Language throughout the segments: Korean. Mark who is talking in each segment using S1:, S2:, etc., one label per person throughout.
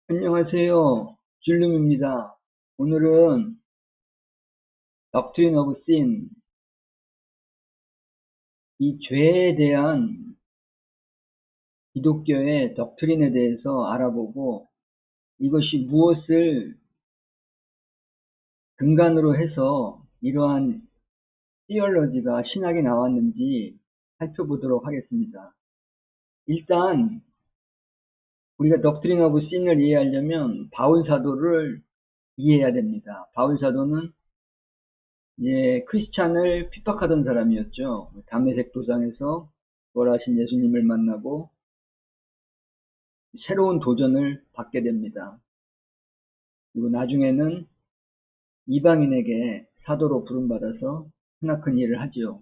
S1: 안녕하세요. 줄룸입니다. 오늘은 Doctrine of Sin, 이 죄에 대한 기독교의 덕트린에 대해서 알아보고 이것이 무엇을 근간으로 해서 이러한 티얼러지가 신학에 나왔는지 살펴보도록 하겠습니다. 일단 우리가 Doctrine of Sin을 이해하려면 바울 사도를 이해해야 됩니다. 바울 사도는 크리스찬을 핍박하던 사람이었죠. 담메색 도상에서 부활하신 예수님을 만나고 새로운 도전을 받게 됩니다. 그리고 나중에는 이방인에게 사도로 부름받아서 크나큰 일을 하지요.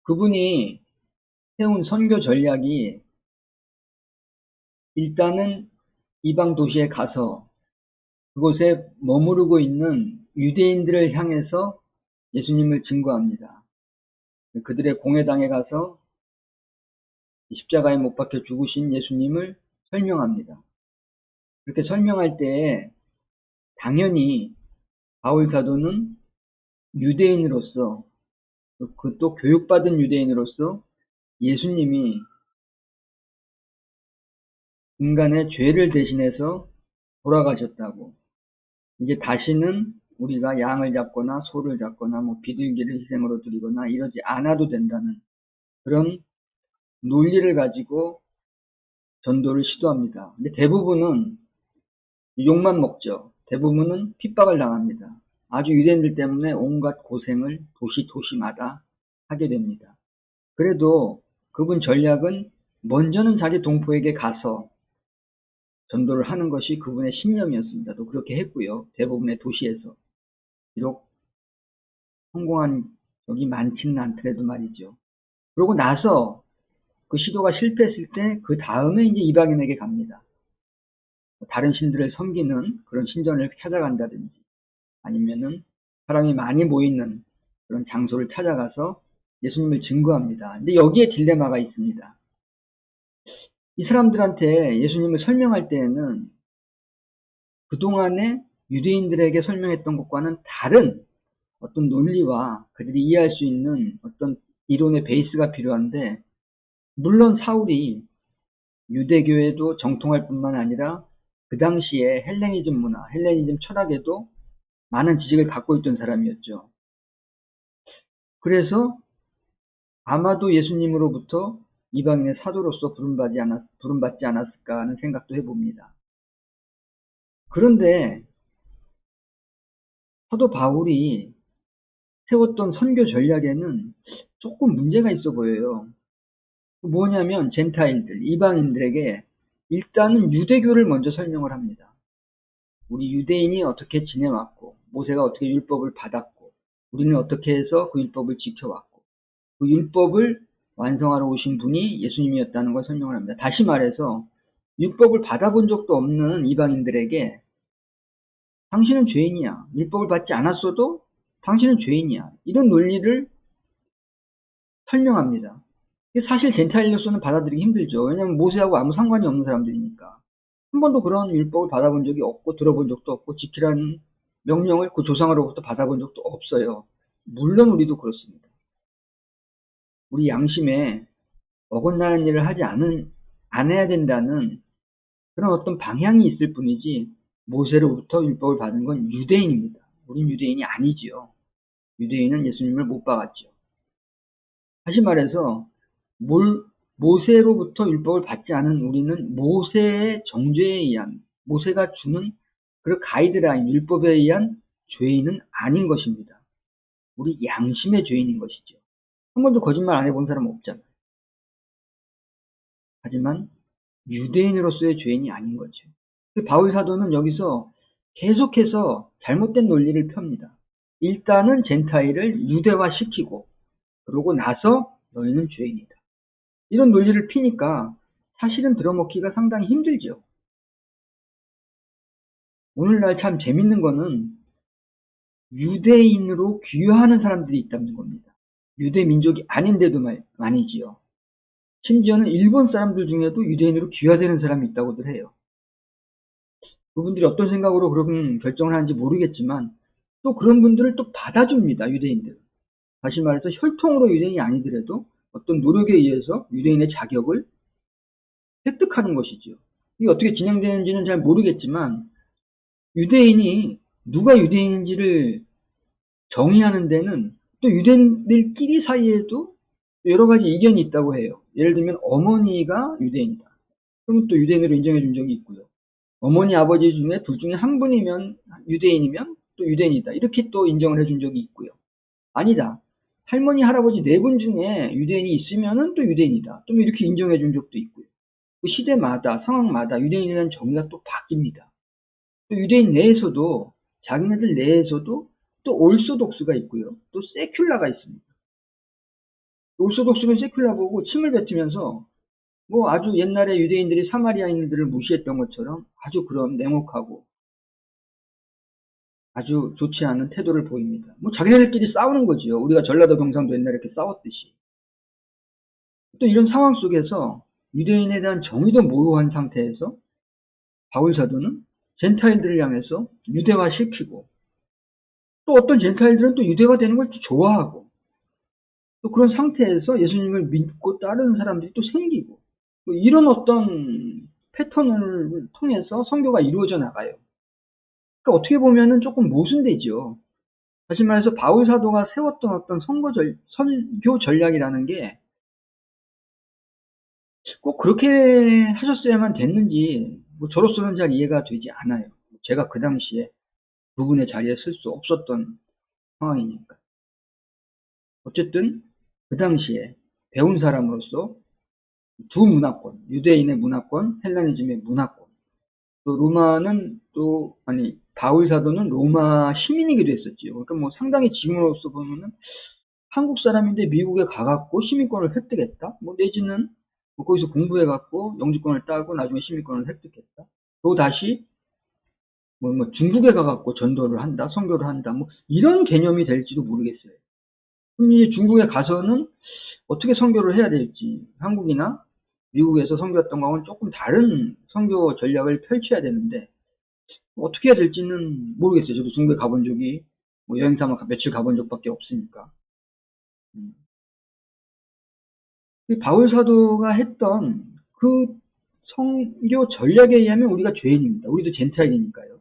S1: 그분이 세운 선교 전략이 일단은 이방 도시에 가서 그곳에 머무르고 있는 유대인들을 향해서 예수님을 증거합니다. 그들의 공회당에 가서 십자가에 못 박혀 죽으신 예수님을 설명합니다. 그렇게 설명할 때에 당연히 바울 사도는 유대인으로서 또 교육받은 유대인으로서 예수님이 인간의 죄를 대신해서 돌아가셨다고, 이제 다시는 우리가 양을 잡거나 소를 잡거나 비둘기를 희생으로 드리거나 이러지 않아도 된다는 그런 논리를 가지고 전도를 시도합니다. 근데 대부분은 욕만 먹죠. 대부분은 핍박을 당합니다. 아주 유대인들 때문에 온갖 고생을 도시마다 하게 됩니다. 그래도 그분 전략은 먼저는 자기 동포에게 가서 전도를 하는 것이 그분의 신념이었습니다. 또 그렇게 했고요. 대부분의 도시에서. 비록 성공한 적이 많지는 않더라도 말이죠. 그러고 나서 그 시도가 실패했을 때 그 다음에 이제 이방인에게 갑니다. 다른 신들을 섬기는 그런 신전을 찾아간다든지 아니면은 사람이 많이 모이는 그런 장소를 찾아가서 예수님을 증거합니다. 근데 여기에 딜레마가 있습니다. 이 사람들한테 예수님을 설명할 때에는 그동안에 유대인들에게 설명했던 것과는 다른 어떤 논리와 그들이 이해할 수 있는 어떤 이론의 베이스가 필요한데, 물론 사울이 유대교에도 정통할 뿐만 아니라 그 당시에 헬레니즘 문화, 헬레니즘 철학에도 많은 지식을 갖고 있던 사람이었죠. 그래서 아마도 예수님으로부터 이방인의 사도로서 부름받지 않았을까 하는 생각도 해봅니다. 그런데 사도 바울이 세웠던 선교 전략에는 조금 문제가 있어 보여요. 뭐냐면 젠타일들, 이방인들에게 일단은 유대교를 먼저 설명을 합니다. 우리 유대인이 어떻게 지내왔고, 모세가 어떻게 율법을 받았고, 우리는 어떻게 해서 그 율법을 지켜왔고, 그 율법을 완성하러 오신 분이 예수님이었다는 걸 설명을 합니다. 다시 말해서 율법을 받아본 적도 없는 이방인들에게 당신은 죄인이야. 율법을 받지 않았어도 당신은 죄인이야. 이런 논리를 설명합니다. 사실 젠타일로서는 받아들이기 힘들죠. 왜냐하면 모세하고 아무 상관이 없는 사람들이니까. 한 번도 그런 율법을 받아본 적이 없고 들어본 적도 없고 지키라는 명령을 그 조상으로부터 받아본 적도 없어요. 물론 우리도 그렇습니다. 우리 양심에 어긋나는 일을 안 해야 된다는 그런 어떤 방향이 있을 뿐이지, 모세로부터 율법을 받은 건 유대인입니다. 우린 유대인이 아니지요. 유대인은 예수님을 못 박았죠. 다시 말해서 모세로부터 율법을 받지 않은 우리는 모세의 정죄에 의한, 모세가 주는 그 가이드라인, 율법에 의한 죄인은 아닌 것입니다. 우리 양심의 죄인인 것이죠. 한 번도 거짓말 안 해본 사람 없잖아요. 하지만 유대인으로서의 죄인이 아닌 거죠. 바울 사도는 여기서 계속해서 잘못된 논리를 펴니다. 일단은 젠타일을 유대화시키고 그러고 나서 너희는 죄인이다. 이런 논리를 피니까 사실은 들어먹기가 상당히 힘들죠. 오늘날 참 재밌는 거는 유대인으로 귀화하는 사람들이 있다는 겁니다. 유대 민족이 아닌데도 말이지요. 심지어는 일본 사람들 중에도 유대인으로 귀화되는 사람이 있다고들 해요. 그분들이 어떤 생각으로 그런 결정을 하는지 모르겠지만 또 그런 분들을 또 받아줍니다. 유대인들. 다시 말해서 혈통으로 유대인이 아니더라도 어떤 노력에 의해서 유대인의 자격을 획득하는 것이죠. 이게 어떻게 진행되는지는 잘 모르겠지만 유대인이 누가 유대인인지를 정의하는 데는 또 유대인들끼리 사이에도 여러 가지 이견이 있다고 해요. 예를 들면 어머니가 유대인이다. 그러면 또 유대인으로 인정해 준 적이 있고요. 어머니, 아버지 중에 둘 중에 한 분이면 유대인이면 또 유대인이다. 이렇게 또 인정을 해준 적이 있고요. 아니다. 할머니, 할아버지 네 분 중에 유대인이 있으면은 또 유대인이다. 좀 이렇게 인정해 준 적도 있고요. 그 시대마다, 상황마다 유대인이라는 정의가 또 바뀝니다. 또 유대인 내에서도, 자기네들 내에서도 또 올소독스가 있고요. 또 세큘라가 있습니다. 올소독스는 세큘라 보고 침을 뱉으면서 뭐 아주 옛날에 유대인들이 사마리아인들을 무시했던 것처럼 아주 그런 냉혹하고 아주 좋지 않은 태도를 보입니다. 뭐 자기네들끼리 싸우는 거지요. 우리가 전라도 경상도 옛날에 이렇게 싸웠듯이. 또 이런 상황 속에서 유대인에 대한 정의도 모호한 상태에서 바울 사도는 젠타일들을 향해서 유대화시키고 또 어떤 젠타일들은 또 유대화되는 걸 좋아하고 또 그런 상태에서 예수님을 믿고 따르는 사람들이 또 생기고 뭐 이런 어떤 패턴을 통해서 선교가 이루어져 나가요. 그러니까 어떻게 보면은 조금 모순되죠. 다시 말해서 바울 사도가 세웠던 어떤 선교 전략이라는 게 꼭 그렇게 하셨어야만 됐는지 뭐 저로서는 잘 이해가 되지 않아요. 제가 그 당시에 그분의 자리에 쓸 수 없었던 상황이니까. 어쨌든 그 당시에 배운 사람으로서 두 문화권, 유대인의 문화권, 헬라니즘의 문화권, 또 로마는 또 아니 바울 사도는 로마 시민이기도 했었지요. 그러니까 뭐 상당히 지금으로서 보면은 한국 사람인데 미국에 가갖고 시민권을 획득했다. 뭐 내지는 뭐 거기서 공부해갖고 영주권을 따고 나중에 시민권을 획득했다. 또 다시 뭐 중국에 가갖고 전도를 한다, 선교를 한다. 뭐 이런 개념이 될지도 모르겠어요. 그럼 이제 중국에 가서는 어떻게 선교를 해야 될지 한국이나 미국에서 선교했던 거하고는 조금 다른 선교 전략을 펼쳐야 되는데 어떻게 해야 될지는 모르겠어요. 저도 중국에 가본 적이 뭐 여행 삼아 며칠 가본 적밖에 없으니까. 음. 바울 사도가 했던 그 선교 전략에 의하면 우리가 죄인입니다. 우리도 젠타일이니까요.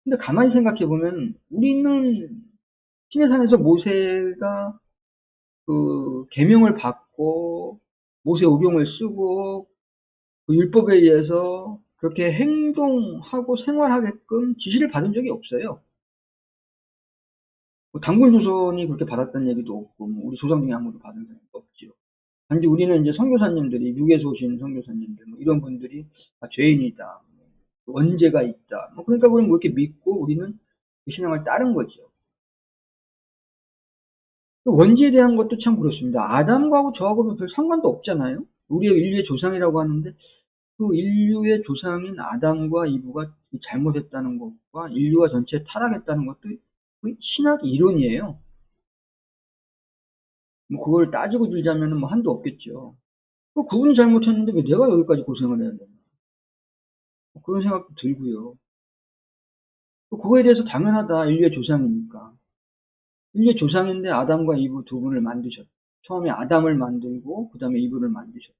S1: 근데 가만히 생각해 보면 우리는 시내산에서 모세가 그 계명을 받고 모세 오경을 쓰고 그 율법에 의해서 그렇게 행동하고 생활하게끔 지시를 받은 적이 없어요. 뭐 단군 조선이 그렇게 받았다는 얘기도 없고 뭐 우리 조상 중에 아무도 받은 사람도 없죠. 단지 우리는 이제 선교사님들이 미국에서 오신 선교사님들 뭐 이런 분들이 죄인이다, 원죄가 있다. 뭐 그러니까 우리는 뭐 이렇게 믿고 우리는 그 신앙을 따른 거죠. 그 원죄에 대한 것도 참 그렇습니다. 아담하고 저하고는 별 상관도 없잖아요. 우리의 인류의 조상이라고 하는데 그 인류의 조상인 아담과 이브가 잘못했다는 것과 인류가 전체 타락했다는 것도 거의 신학 이론이에요. 뭐 그걸 따지고 들자면 뭐 한도 없겠죠. 그분이 잘못했는데 왜 내가 여기까지 고생을 해야 되나? 뭐 그런 생각도 들고요. 또 그거에 대해서 당연하다. 인류의 조상이니까. 인류의 조상인데 아담과 이브 두 분을 만드셨다. 처음에 아담을 만들고 그 다음에 이브를 만드셨다.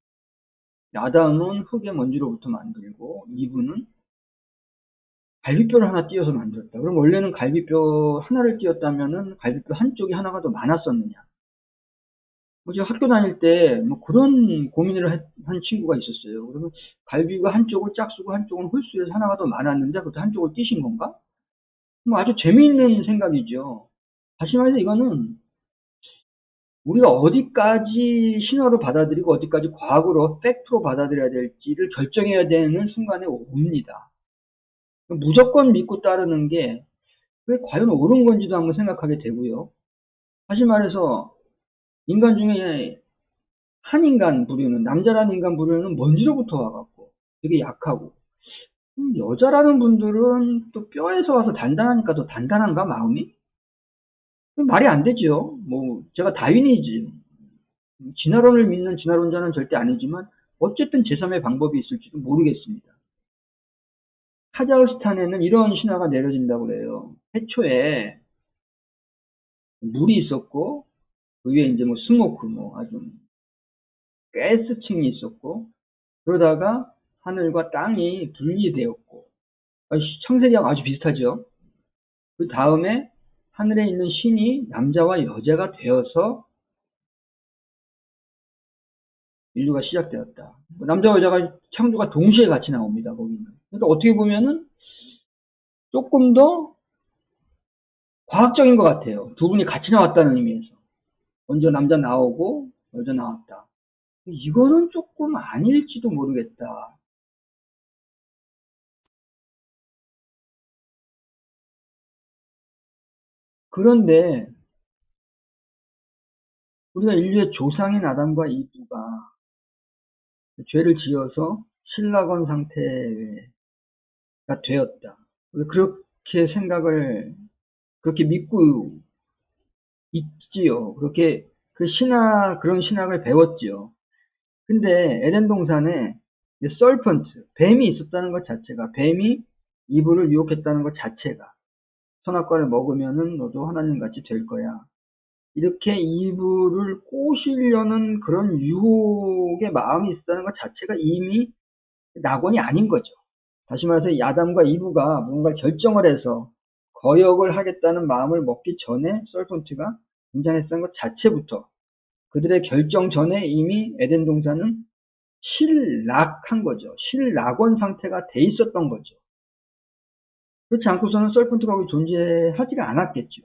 S1: 아담은 흙의 먼지로부터 만들고 이브는 갈비뼈를 하나 띄어서 만들었다. 그럼 원래는 갈비뼈 하나를 띄었다면은 갈비뼈 한쪽이 하나가 더 많았었느냐? 뭐 제가 학교 다닐 때 뭐 그런 고민을 한 친구가 있었어요. 그러면 갈비가 한쪽을 짝수고 한쪽은 홀수여서 하나가 더 많았는데 그것도 한쪽을 띄신 건가? 뭐 아주 재미있는 생각이죠. 다시 말해서 이거는 우리가 어디까지 신화로 받아들이고 어디까지 과학으로 팩트로 받아들여야 될지를 결정해야 되는 순간에 옵니다. 무조건 믿고 따르는 게 그게 과연 옳은 건지도 한번 생각하게 되고요. 다시 말해서 인간 중에 한 인간 부류는 남자라는 인간 부류는 먼지로부터 와갖고 되게 약하고 여자라는 분들은 또 뼈에서 와서 단단하니까 더 단단한가 마음이? 말이 안 되죠. 뭐 제가 다윈이지 진화론을 믿는 진화론자는 절대 아니지만 어쨌든 제3의 방법이 있을지도 모르겠습니다. 카자흐스탄에는 이런 신화가 내려진다고 그래요. 해초에 물이 있었고, 그 위에 이제 뭐 스모크, 뭐 아주 가스층이 있었고, 그러다가 하늘과 땅이 분리되었고, 창세기랑 아주 비슷하죠. 그 다음에 하늘에 있는 신이 남자와 여자가 되어서 인류가 시작되었다. 남자와 여자가 창조가 동시에 같이 나옵니다, 거기는. 그러니까 어떻게 보면은 조금 더 과학적인 것 같아요. 두 분이 같이 나왔다는 의미에서. 먼저 남자 나오고 여자 나왔다. 이거는 조금 아닐지도 모르겠다. 그런데 우리가 인류의 조상인 아담과 이브가 죄를 지어서 신라건 상태가 되었다. 그렇게 생각을 그렇게 믿고 있지요. 그렇게 그런 신학을 배웠지요. 근데 에덴 동산에 설펀트, 뱀이 있었다는 것 자체가, 뱀이 이브를 유혹했다는 것 자체가, 선악과를 먹으면은 너도 하나님 같이 될 거야. 이렇게 이브를 꼬시려는 그런 유혹의 마음이 있었다는 것 자체가 이미 낙원이 아닌 거죠. 다시 말해서 야담과 이브가 뭔가 결정을 해서 거역을 하겠다는 마음을 먹기 전에 설펀트가 등장했다는 것 자체부터 그들의 결정 전에 이미 에덴 동산은 실락한 거죠. 실낙원 상태가 돼 있었던 거죠. 그렇지 않고서는 설펀트가 거기 존재하지가 않았겠죠.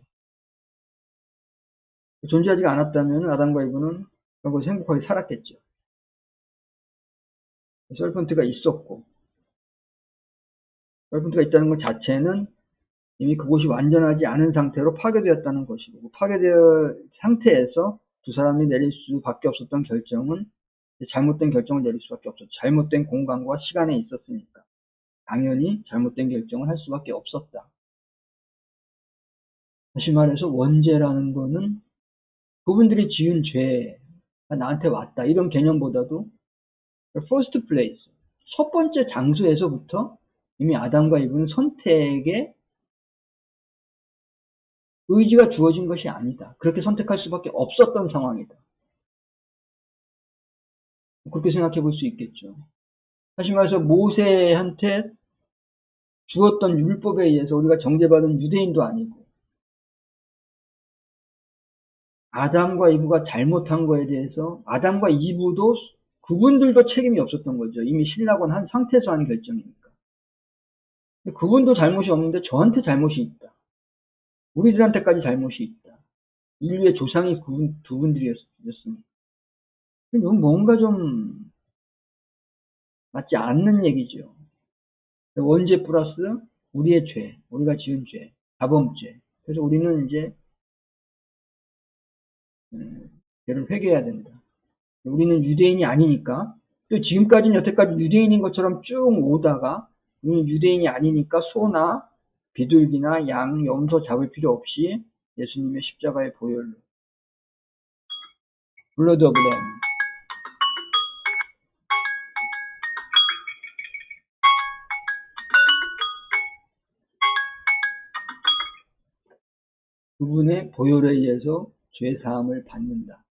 S1: 존재하지가 않았다면 아담과 이브는 거기서 행복하게 살았겠죠. 설펀트가 있었고, 설펀트가 있다는 것 자체는 이미 그곳이 완전하지 않은 상태로 파괴되었다는 것이고, 파괴되어 상태에서 두 사람이 내릴 수밖에 없었던 결정은 잘못된 결정을 내릴 수밖에 없었죠. 잘못된 공간과 시간에 있었으니까. 당연히 잘못된 결정을 할 수밖에 없었다. 다시 말해서 원죄라는 거는 그분들이 지은 죄가 나한테 왔다. 이런 개념보다도 first place, 첫 번째 장소에서부터 이미 아담과 이브는 선택에 의지가 주어진 것이 아니다. 그렇게 선택할 수밖에 없었던 상황이다. 그렇게 생각해 볼 수 있겠죠. 다시 말해서 모세한테 주었던 율법에 의해서 우리가 정죄받은 유대인도 아니고 아담과 이브가 잘못한 거에 대해서 아담과 이브도 그분들도 책임이 없었던 거죠. 이미 신락원 한 상태에서 한 결정이니까. 그분도 잘못이 없는데 저한테 잘못이 있다. 우리들한테까지 잘못이 있다. 인류의 조상이 그분 두 분들이었으니까. 이건 뭔가 좀 맞지 않는 얘기죠. 원죄 플러스 우리의 죄, 우리가 지은 죄, 자범죄. 그래서 우리는 이제 죄를 회개해야 된다. 우리는 유대인이 아니니까 또 지금까지는 여태까지 유대인인 것처럼 쭉 오다가 우리는 유대인이 아니니까 소나 비둘기나 양, 염소 잡을 필요 없이 예수님의 십자가의 보혈로 블러드 오브 램 그분의 보혈에 의해서 죄 사함을 받는다.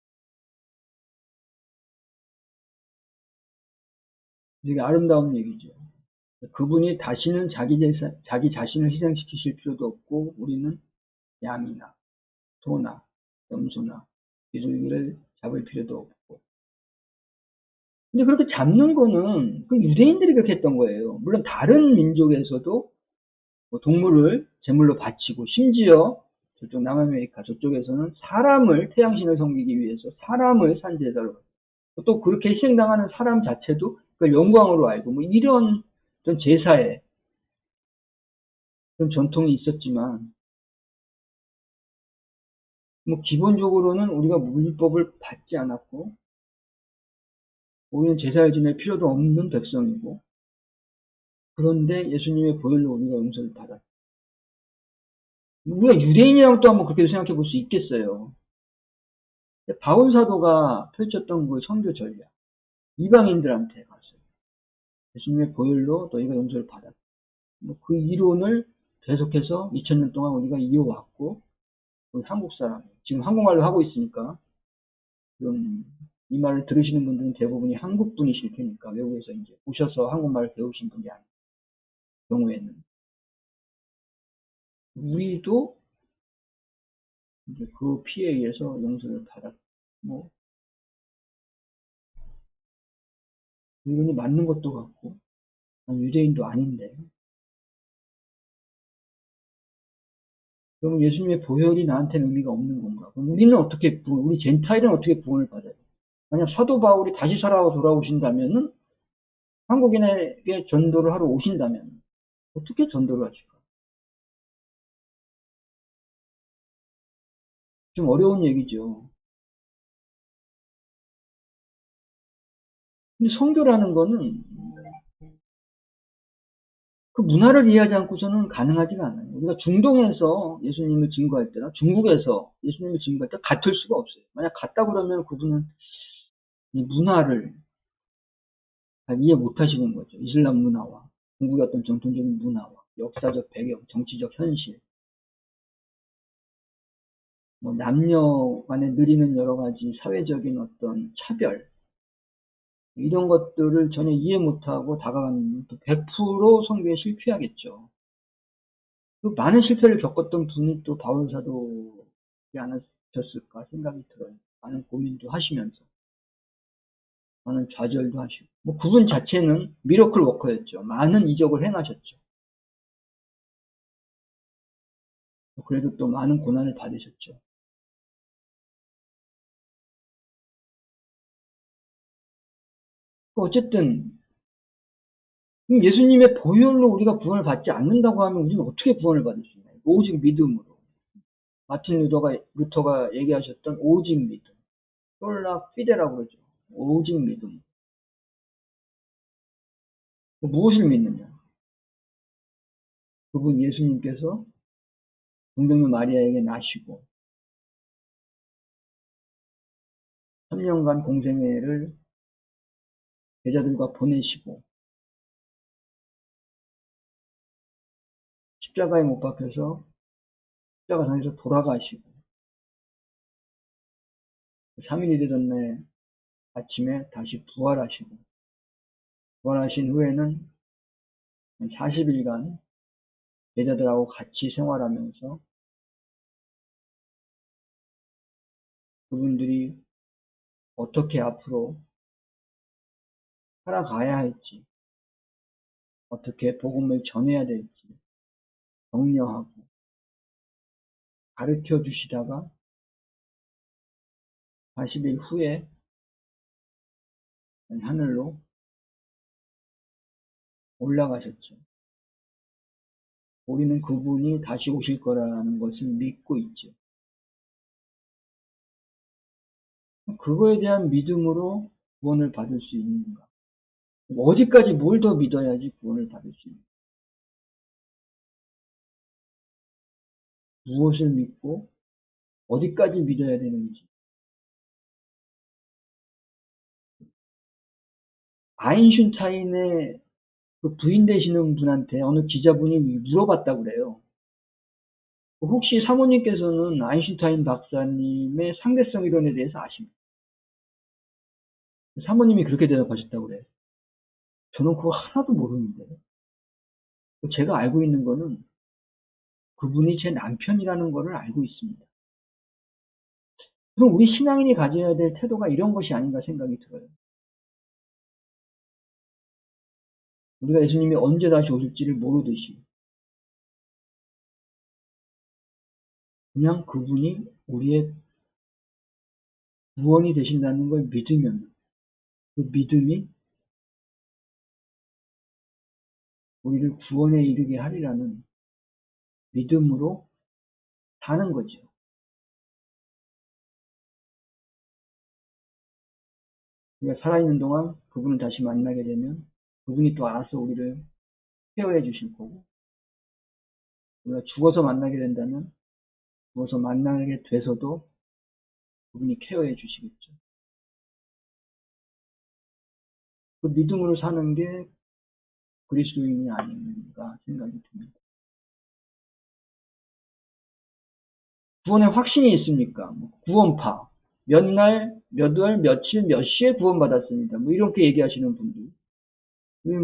S1: 되게 아름다운 얘기죠. 그분이 다시는 자기 자신을 희생시키실 필요도 없고 우리는 양이나 소나 염소나 비둘기를 잡을 필요도 없고. 근데 그렇게 잡는 거는 그 유대인들이 그렇게 했던 거예요. 물론 다른 민족에서도 뭐 동물을 제물로 바치고 심지어 저쪽 남아메리카 저쪽에서는 사람을 태양신을 섬기기 위해서 사람을 산제사로 또 그렇게 희생당하는 사람 자체도 그걸 영광으로 알고 뭐 이런 좀 제사에 그런 전통이 있었지만 뭐 기본적으로는 우리가 율법을 받지 않았고 우리는 제사를 지낼 필요도 없는 백성이고 그런데 예수님의 보혈로 우리가 용서를 받았다. 우리가 유대인이라고 또 한번 그렇게 생각해 볼 수 있겠어요. 바울 사도가 펼쳤던 그 선교 전략, 이방인들한테 가서 예수님의 보혈로 너희가 용서를 받았다. 그 이론을 계속해서 2000년 동안 우리가 이어왔고, 우리 한국 사람, 지금 한국말로 하고 있으니까, 그럼 이 말을 들으시는 분들은 대부분이 한국 분이실 테니까, 외국에서 이제 오셔서 한국말을 배우신 분이 아닌 경우에는, 우리도 이제 그 피해에 의해서 용서를 받았고, 뭐, 이론이 맞는 것도 같고, 난 유대인도 아닌데, 그럼 예수님의 보혈이 나한테는 의미가 없는 건가? 그럼 우리는 어떻게, 우리 젠타일은 어떻게 구원을 받아요? 만약 사도 바울이 다시 살아 돌아오신다면은, 한국인에게 전도를 하러 오신다면, 어떻게 전도를 하실까? 좀 어려운 얘기죠. 근데 선교라는 거는 그 문화를 이해하지 않고서는 가능하지가 않아요. 우리가 중동에서 예수님을 증거할 때나 중국에서 예수님을 증거할 때 같을 수가 없어요. 만약 같다 그러면 그분은 이 문화를 잘 이해 못 하시는 거죠. 이슬람 문화와 중국의 어떤 전통적인 문화와 역사적 배경, 정치적 현실, 뭐 남녀 간에 누리는 여러 가지 사회적인 어떤 차별, 이런 것들을 전혀 이해 못하고 다가가는 100% 선교에 실패하겠죠. 그 많은 실패를 겪었던 분이 또 바울 사도지 않으셨을까 생각이 들어요. 많은 고민도 하시면서, 많은 좌절도 하시고. 뭐 그분 자체는 미러클 워커였죠. 많은 이적을 행하셨죠. 그래도 또 많은 고난을 받으셨죠. 어쨌든 예수님의 보혈로 우리가 구원을 받지 않는다고 하면 우리는 어떻게 구원을 받을 수 있나요? 오직 믿음으로. 마틴 루터가 얘기하셨던 오직 믿음. 솔라 피데라고 그러죠. 오직 믿음. 무엇을 믿느냐? 그분 예수님께서 동정녀 마리아에게 나시고 3년간 공생애를 제자들과 보내시고 십자가에 못 박혀서 십자가상에서 돌아가시고 3일이 되던 날 아침에 다시 부활하시고 부활하신 후에는 40일간 제자들하고 같이 생활하면서 그분들이 어떻게 앞으로 살아가야 할지, 어떻게 복음을 전해야 될지 격려하고 가르쳐 주시다가 40일 후에 하늘로 올라가셨죠. 우리는 그분이 다시 오실 거라는 것을 믿고 있죠. 그거에 대한 믿음으로 구원을 받을 수 있는가? 어디까지 뭘 더 믿어야지 구원을 받을 수 있는가? 무엇을 믿고 어디까지 믿어야 되는지. 아인슈타인의 그 부인 되시는 분한테 어느 기자분이 물어봤다고 그래요. 혹시 사모님께서는 아인슈타인 박사님의 상대성 이론에 대해서 아십니까? 사모님이 그렇게 대답하셨다고 그래요. 저는 그거 하나도 모르는데. 제가 알고 있는 거는 그분이 제 남편이라는 거를 알고 있습니다. 그럼 우리 신앙인이 가져야 될 태도가 이런 것이 아닌가 생각이 들어요. 우리가 예수님이 언제 다시 오실지를 모르듯이 그냥 그분이 우리의 구원이 되신다는 걸 믿으면 그 믿음이 우리를 구원에 이르게 하리라는 믿음으로 사는 거죠. 우리가 살아있는 동안 그분을 다시 만나게 되면 그분이 또 알아서 우리를 케어해 주실 거고 우리가 죽어서 만나게 된다면 죽어서 만나게 돼서도 그분이 케어해 주시겠죠. 그 믿음으로 사는 게 그리스도인이 아닌가 생각이 듭니다. 구원의 확신이 있습니까? 구원파. 몇 날, 몇 월, 며칠, 몇 시에 구원받았습니다. 뭐 이렇게 얘기하시는 분들.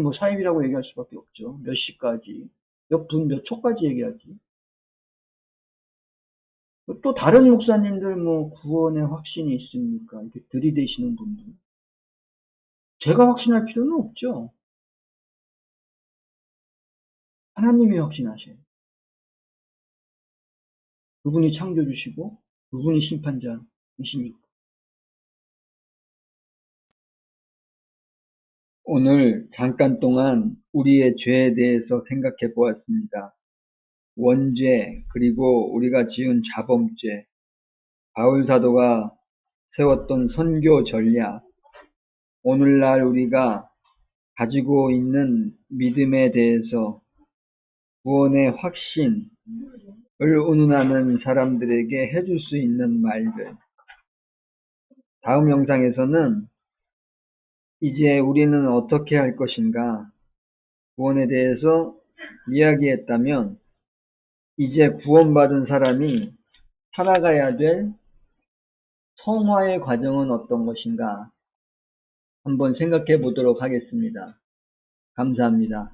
S1: 뭐 사입이라고 얘기할 수밖에 없죠. 몇 시까지, 몇 분, 몇 초까지 얘기하지. 또 다른 목사님들 뭐 구원의 확신이 있습니까? 이렇게 들이대시는 분들. 제가 확신할 필요는 없죠. 하나님이 확신하셔요. 그분이 창조주시고 그분이 심판자이시니까. 오늘 잠깐 동안 우리의 죄에 대해서 생각해 보았습니다. 원죄, 그리고 우리가 지은 자범죄, 바울 사도가 세웠던 선교 전략, 오늘날 우리가 가지고 있는 믿음에 대해서 구원의 확신을 운운하는 사람들에게 해줄 수 있는 말들. 다음 영상에서는 이제 우리는 어떻게 할 것인가, 구원에 대해서 이야기했다면 이제 구원받은 사람이 살아가야 될 성화의 과정은 어떤 것인가 한번 생각해 보도록 하겠습니다. 감사합니다.